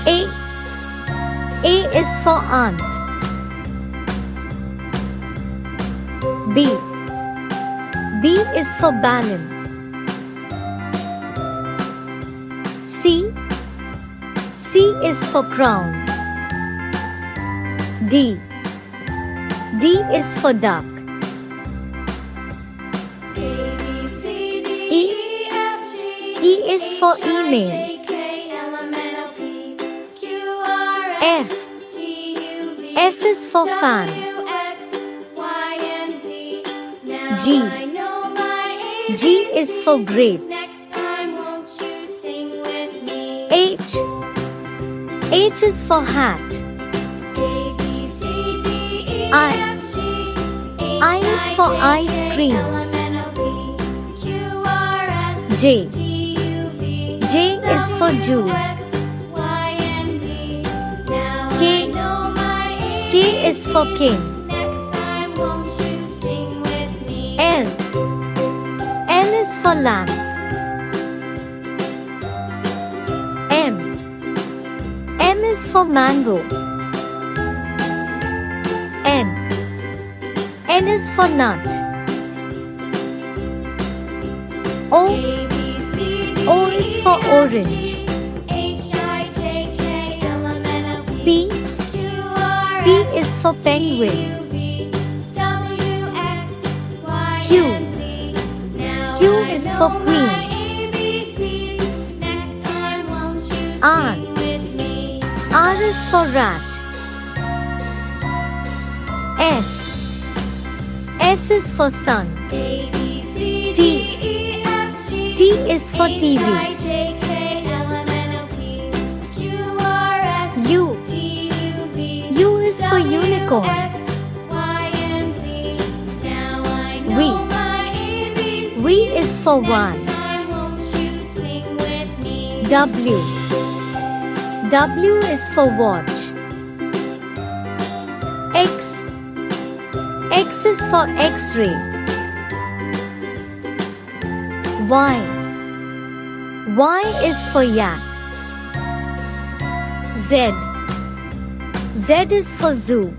A. A is for aunt. B. B is for balloon. C. C is for crown. D. D is for duck. E. E is for email. F. F is for fan. G. G is for grapes. H. H is for hat. I is for ice cream. J. J is for juice. K. K is for king. L. L is for lamp. M. M is for mango. N. N is for nut. O. O is for orange. P. P is for penguin. Q. Q is for queen. R. R is for rat. S. S is for sun. T. T is for TV. U. U is for unicorn. V. V is for one. W. W is for watch. X. X is for X-ray. Y. Y is for yak. Z. Z is for zoo.